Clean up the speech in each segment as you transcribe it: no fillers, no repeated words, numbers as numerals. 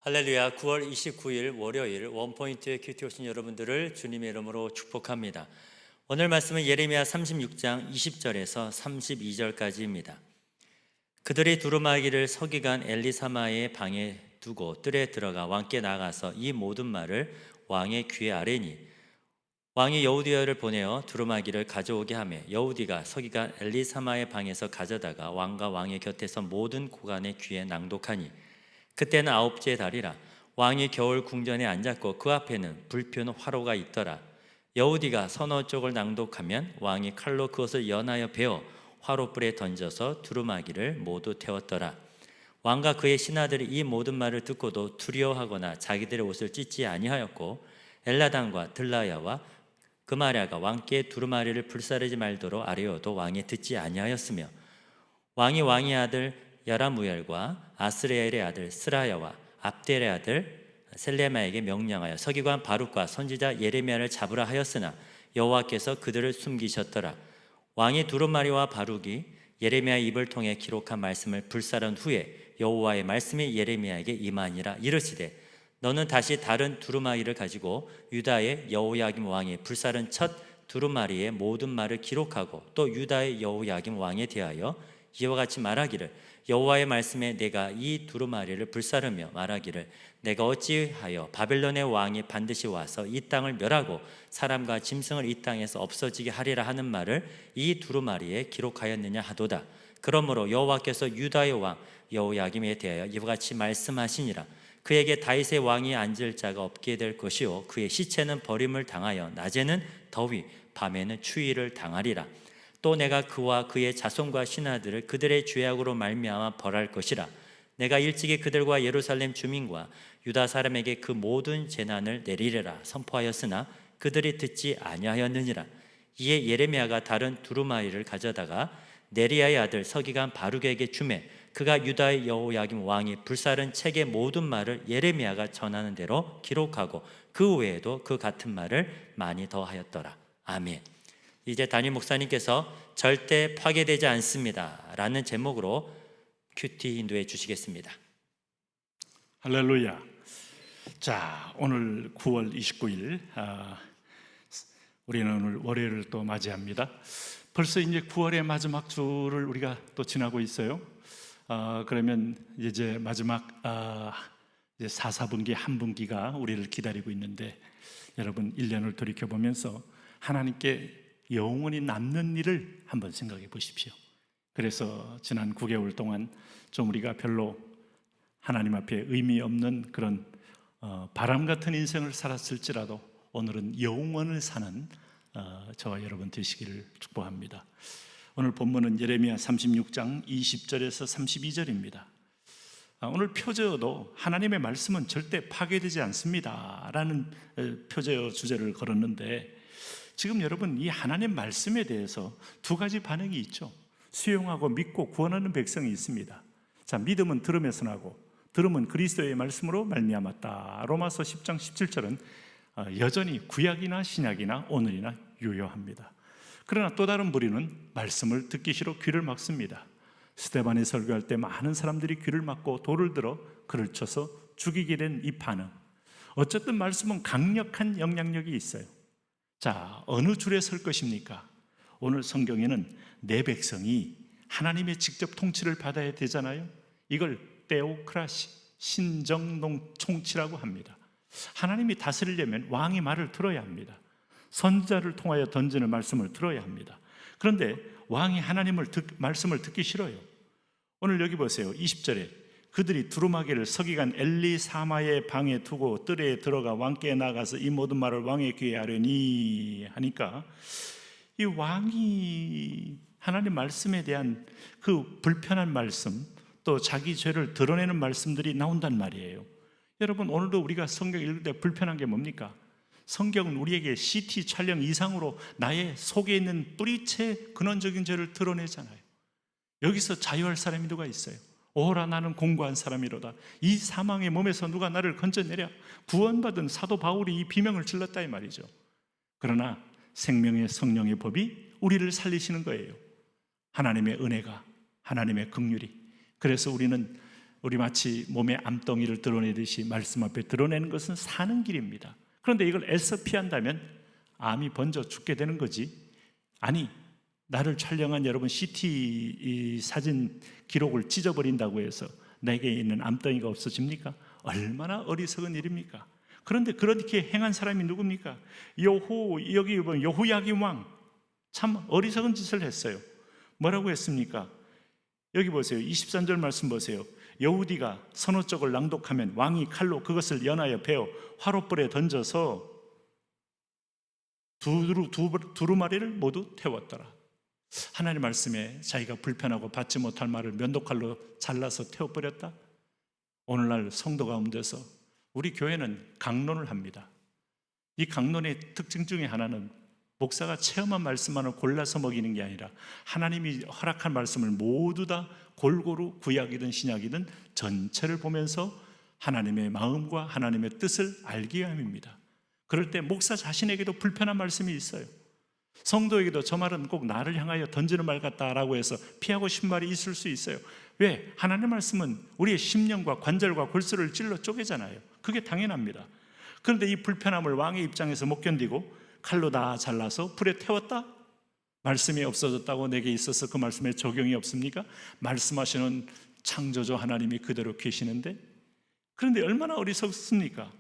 할렐루야. 9월 29일 월요일 원포인트에 큐티 오신 여러분들을 주님의 이름으로 축복합니다. 오늘 말씀은 예레미야 36장 20절에서 32절까지입니다. 그들이 두루마기를 서기관 엘리사마의 방에 두고 뜰에 들어가 왕께 나가서 이 모든 말을 왕의 귀에 아뢰니 왕이 여우디야를 보내어 두루마기를 가져오게 하매 여우디가 서기관 엘리사마의 방에서 가져다가 왕과 왕의 곁에서 모든 고관의 귀에 낭독하니 그때는 아홉째 달이라. 왕이 겨울 궁전에 앉았고 그 앞에는 불편 화로가 있더라. 여우디가 서너 쪽을 낭독하면 왕이 칼로 그것을 연하여 베어 화로불에 던져서 두루마기를 모두 태웠더라. 왕과 그의 신하들이 이 모든 말을 듣고도 두려워하거나 자기들의 옷을 찢지 아니하였고 엘라단과 들라야와 그마랴가 왕께 두루마리를 불사르지 말도록 아뢰어도 왕이 듣지 아니하였으며 왕이 왕의 아들 여라무엘과 아스레엘의 아들 스라야와 압델의 아들 셀레마에게 명령하여 서기관 바룩과 선지자 예레미야를 잡으라 하였으나 여호와께서 그들을 숨기셨더라. 왕이 두루마리와 바룩이 예레미야의 입을 통해 기록한 말씀을 불사른 후에 여호와의 말씀이 예레미야에게 임하니라. 이르시되 너는 다시 다른 두루마리를 가지고 유다의 여호야김 왕이 불사른 첫 두루마리의 모든 말을 기록하고 또 유다의 여호야김 왕에 대하여 이와 같이 말하기를 여호와의 말씀에 내가 이 두루마리를 불사르며 말하기를 내가 어찌하여 바벨론의 왕이 반드시 와서 이 땅을 멸하고 사람과 짐승을 이 땅에서 없어지게 하리라 하는 말을 이 두루마리에 기록하였느냐 하도다. 그러므로 여호와께서 유다의 왕 여호야김에 대하여 이와 같이 말씀하시니라. 그에게 다윗의 왕이 앉을 자가 없게 될 것이요 그의 시체는 버림을 당하여 낮에는 더위 밤에는 추위를 당하리라. 또 내가 그와 그의 자손과 신하들을 그들의 죄악으로 말미암아 벌할 것이라. 내가 일찍이 그들과 예루살렘 주민과 유다 사람에게 그 모든 재난을 내리리라 선포하였으나 그들이 듣지 아니하였느니라. 이에 예레미야가 다른 두루마리를 가져다가 네리야의 아들 서기관 바룩에게 주매 그가 유다의 여호야김 왕이 불사른 책의 모든 말을 예레미야가 전하는 대로 기록하고 그 외에도 그 같은 말을 많이 더하였더라. 아멘. 이제 담임 목사님께서 절대 파괴되지 않습니다 라는 제목으로 큐티 인도해 주시겠습니다. 할렐루야. 자, 오늘 9월 29일 우리는 오늘 월요일을 또 맞이합니다. 벌써 이제 9월의 마지막 주를 우리가 또 지나고 있어요. 그러면 이제 마지막 이제 4분기 한 분기가 우리를 기다리고 있는데 여러분 1년을 돌이켜보면서 하나님께 영원히 남는 일을 한번 생각해 보십시오. 그래서 지난 9개월 동안 좀 우리가 별로 하나님 앞에 의미 없는 그런 바람 같은 인생을 살았을지라도 오늘은 영원을 사는 저와 여러분 되시기를 축복합니다. 오늘 본문은 예레미야 36장 20절에서 32절입니다. 오늘 표제어도 하나님의 말씀은 절대 파괴되지 않습니다 라는 표제어 주제를 걸었는데 지금 여러분 이 하나님 말씀에 대해서 두 가지 반응이 있죠. 수용하고 믿고 구원하는 백성이 있습니다. 자, 믿음은 들음에서 나고 들음은 그리스도의 말씀으로 말미암았다. 로마서 10장 17절은 여전히 구약이나 신약이나 오늘이나 유효합니다. 그러나 또 다른 무리는 말씀을 듣기 싫어 귀를 막습니다. 스데반이 설교할 때 많은 사람들이 귀를 막고 돌을 들어 그를 쳐서 죽이게 된 이 반응. 어쨌든 말씀은 강력한 영향력이 있어요. 자, 어느 줄에 설 것입니까? 오늘 성경에는 내 백성이 하나님의 직접 통치를 받아야 되잖아요. 이걸 테오크라시, 신정동 통치라고 합니다. 하나님이 다스리려면 왕의 말을 들어야 합니다. 선지자를 통하여 던지는 말씀을 들어야 합니다. 그런데 왕이 하나님의 말씀을 듣기 싫어요. 오늘 여기 보세요. 20절에 그들이 두루마기를 서기관 엘리사마의 방에 두고 뜰에 들어가 왕께 나가서 이 모든 말을 왕의 귀에 아뢰니 하니까 이 왕이 하나님 말씀에 대한 그 불편한 말씀 또 자기 죄를 드러내는 말씀들이 나온단 말이에요. 여러분 오늘도 우리가 성경 읽을 때 불편한 게 뭡니까? 성경은 우리에게 CT 촬영 이상으로 나의 속에 있는 뿌리채 근원적인 죄를 드러내잖아요. 여기서 자유할 사람이 누가 있어요? 오라 나는 공고한 사람이로다. 이 사망의 몸에서 누가 나를 건져내랴. 구원받은 사도 바울이 이 비명을 질렀다 이 말이죠. 그러나 생명의 성령의 법이 우리를 살리시는 거예요. 하나님의 은혜가, 하나님의 긍휼이. 그래서 우리는 우리 마치 몸에 암덩이를 드러내듯이 말씀 앞에 드러내는 것은 사는 길입니다. 그런데 이걸 애써 피한다면 암이 번져 죽게 되는 거지. 아니, 나를 촬영한 여러분 CT 사진 기록을 찢어버린다고 해서 내게 있는 암덩이가 없어집니까? 얼마나 어리석은 일입니까? 그런데 그렇게 행한 사람이 누굽니까? 여기 보면 여호야김 왕, 참 어리석은 짓을 했어요. 뭐라고 했습니까? 여기 보세요. 23절 말씀 보세요. 여후디가 선호 쪽을 낭독하면 왕이 칼로 그것을 연하여 베어 화롯불에 던져서 두루마리를 모두 태웠더라. 하나님 말씀에 자기가 불편하고 받지 못할 말을 면도칼로 잘라서 태워버렸다. 오늘날 성도 가운데서 우리 교회는 강론을 합니다. 이 강론의 특징 중에 하나는 목사가 체험한 말씀만을 골라서 먹이는 게 아니라 하나님이 허락한 말씀을 모두 다 골고루 구약이든 신약이든 전체를 보면서 하나님의 마음과 하나님의 뜻을 알기 위함입니다. 그럴 때 목사 자신에게도 불편한 말씀이 있어요. 성도에게도 저 말은 꼭 나를 향하여 던지는 말 같다라고 해서 피하고 싶은 말이 있을 수 있어요. 왜? 하나님의 말씀은 우리의 심령과 관절과 골수를 찔러 쪼개잖아요. 그게 당연합니다. 그런데 이 불편함을 왕의 입장에서 못 견디고 칼로 다 잘라서 불에 태웠다? 말씀이 없어졌다고 내게 있어서 그 말씀에 적용이 없습니까? 말씀하시는 창조주 하나님이 그대로 계시는데, 그런데 얼마나 어리석습니까?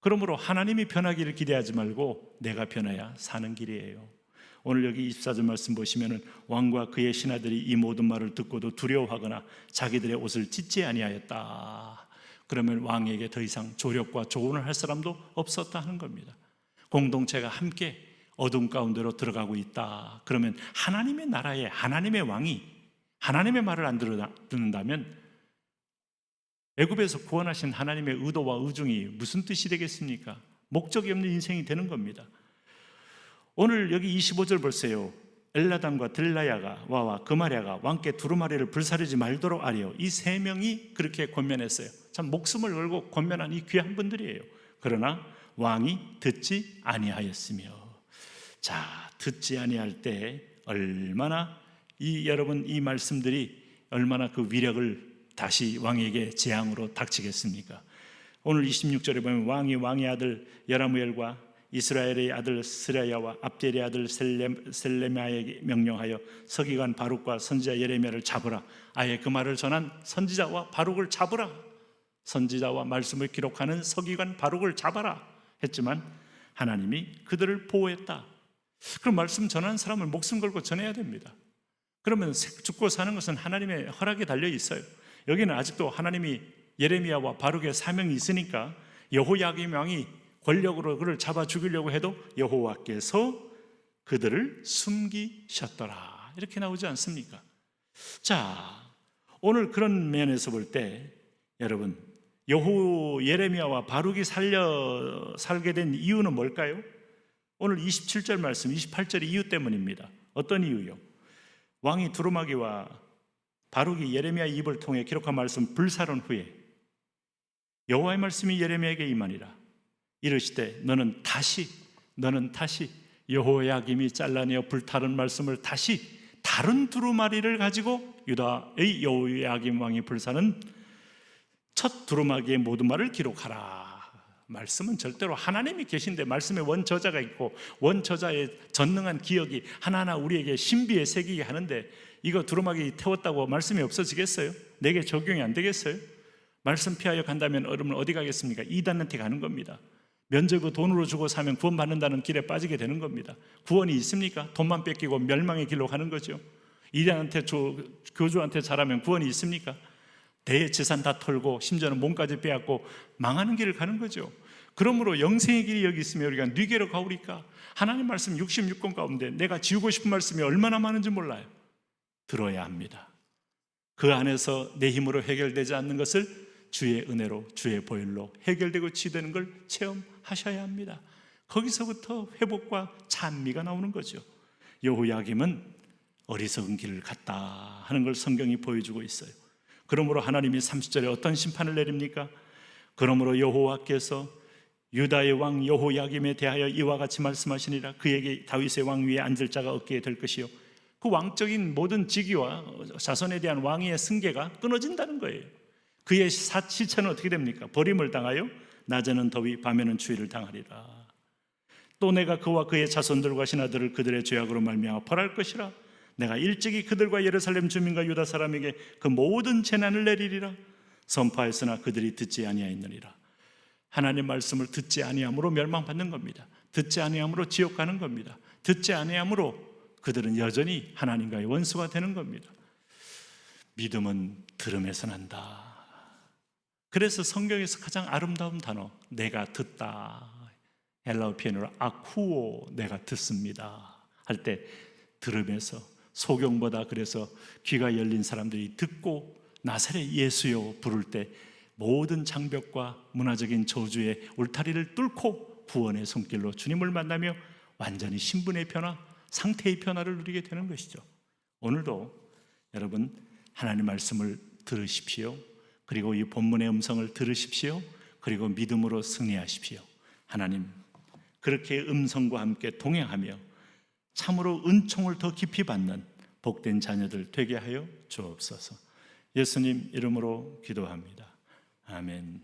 그러므로 하나님이 변하기를 기대하지 말고 내가 변해야 사는 길이에요. 오늘 여기 24절 말씀 보시면은 왕과 그의 신하들이 이 모든 말을 듣고도 두려워하거나 자기들의 옷을 찢지 아니하였다. 그러면 왕에게 더 이상 조력과 조언을 할 사람도 없었다 하는 겁니다. 공동체가 함께 어둠 가운데로 들어가고 있다. 그러면 하나님의 나라에 하나님의 왕이 하나님의 말을 안 듣는다면 애굽에서 구원하신 하나님의 의도와 의중이 무슨 뜻이 되겠습니까? 목적이 없는 인생이 되는 겁니다. 오늘 여기 25절 보세요. 엘라담과 들라야가 와와 그마랴가 왕께 두루마리를 불사르지 말도록 아뢰어. 이 세 명이 그렇게 권면했어요. 참 목숨을 걸고 권면한 이 귀한 분들이에요. 그러나 왕이 듣지 아니하였으며. 자, 듣지 아니할 때 얼마나 여러분 이 말씀들이 얼마나 그 위력을 다시 왕에게 재앙으로 닥치겠습니까? 오늘 26절에 보면 왕이 왕의 아들 여라무엘과 이스라엘의 아들 스라야와 압델의 아들 셀레미야에게 명령하여 서기관 바룩과 선지자 예레미야를 잡으라. 아예 그 말을 전한 선지자와 바룩을 잡으라. 선지자와 말씀을 기록하는 서기관 바룩을 잡아라 했지만 하나님이 그들을 보호했다. 그럼 말씀 전하는 사람을 목숨 걸고 전해야 됩니다. 그러면 죽고 사는 것은 하나님의 허락에 달려 있어요. 여기는 아직도 하나님이 예레미야와 바룩의 사명이 있으니까 여호야김 왕이 권력으로 그를 잡아 죽이려고 해도 여호와께서 그들을 숨기셨더라. 이렇게 나오지 않습니까? 자, 오늘 그런 면에서 볼 때 여러분 예레미야와 바룩이 살게 된 이유는 뭘까요? 오늘 27절 말씀 28절 이유 때문입니다. 어떤 이유요? 왕이 두루마기와 바룩이 예레미야의 입을 통해 기록한 말씀 불사른 후에 여호와의 말씀이 예레미야에게 임하니라. 이르시되 너는 다시 여호야김이 잘라내어 불타는 말씀을 다시 다른 두루마리를 가지고 유다의 여호야김 왕이 불사는 첫 두루마기의 모든 말을 기록하라. 말씀은 절대로 하나님이 계신데 말씀에 원저자가 있고 원저자의 전능한 기억이 하나하나 우리에게 신비에 새기게 하는데 이거 두루마기 태웠다고 말씀이 없어지겠어요? 내게 적용이 안 되겠어요? 말씀 피하여 간다면 여러분 어디 가겠습니까? 이단한테 가는 겁니다. 면제부 돈으로 주고 사면 구원받는다는 길에 빠지게 되는 겁니다. 구원이 있습니까? 돈만 뺏기고 멸망의 길로 가는 거죠. 이단한테 교주한테 잘하면 구원이 있습니까? 대재산 다 털고 심지어는 몸까지 빼앗고 망하는 길을 가는 거죠. 그러므로 영생의 길이 여기 있으면 우리가 뉘게로 가오리까? 하나님 말씀 66권 가운데 내가 지우고 싶은 말씀이 얼마나 많은지 몰라요. 들어야 합니다. 그 안에서 내 힘으로 해결되지 않는 것을 주의 은혜로 주의 보혈로 해결되고 치유되는 걸 체험하셔야 합니다. 거기서부터 회복과 찬미가 나오는 거죠. 여호야김은 어리석은 길을 갔다 하는 걸 성경이 보여주고 있어요. 그러므로 하나님이 30절에 어떤 심판을 내립니까? 그러므로 여호와께서 유다의 왕 여호야김에 대하여 이와 같이 말씀하시니라. 그에게 다윗의 왕 위에 앉을 자가 없게 될 것이요 그 왕적인 모든 직위와 자손에 대한 왕위의 승계가 끊어진다는 거예요. 그의 시체는 어떻게 됩니까? 버림을 당하여 낮에는 더위 밤에는 추위를 당하리라. 또 내가 그와 그의 자손들과 신하들을 그들의 죄악으로 말미암아 벌할 것이라. 내가 일찍이 그들과 예루살렘 주민과 유다 사람에게 그 모든 재난을 내리리라. 선포하였으나 그들이 듣지 아니하였느니라. 하나님 말씀을 듣지 아니함으로 멸망받는 겁니다. 듣지 아니함으로 지옥 가는 겁니다. 듣지 아니함으로 그들은 여전히 하나님과의 원수가 되는 겁니다. 믿음은 들음에서 난다. 그래서 성경에서 가장 아름다운 단어, 내가 듣다. 헬라어 표현으로 아쿠오, 내가 듣습니다 할 때 들음에서, 소경보다 그래서 귀가 열린 사람들이 듣고 나사렛 예수여 부를 때 모든 장벽과 문화적인 저주의 울타리를 뚫고 구원의 손길로 주님을 만나며 완전히 신분의 변화, 상태의 변화를 누리게 되는 것이죠. 오늘도 여러분 하나님 말씀을 들으십시오. 그리고 이 본문의 음성을 들으십시오. 그리고 믿음으로 승리하십시오. 하나님 그렇게 음성과 함께 동행하며 참으로 은총을 더 깊이 받는 복된 자녀들 되게 하여 주옵소서. 예수님 이름으로 기도합니다. 아멘.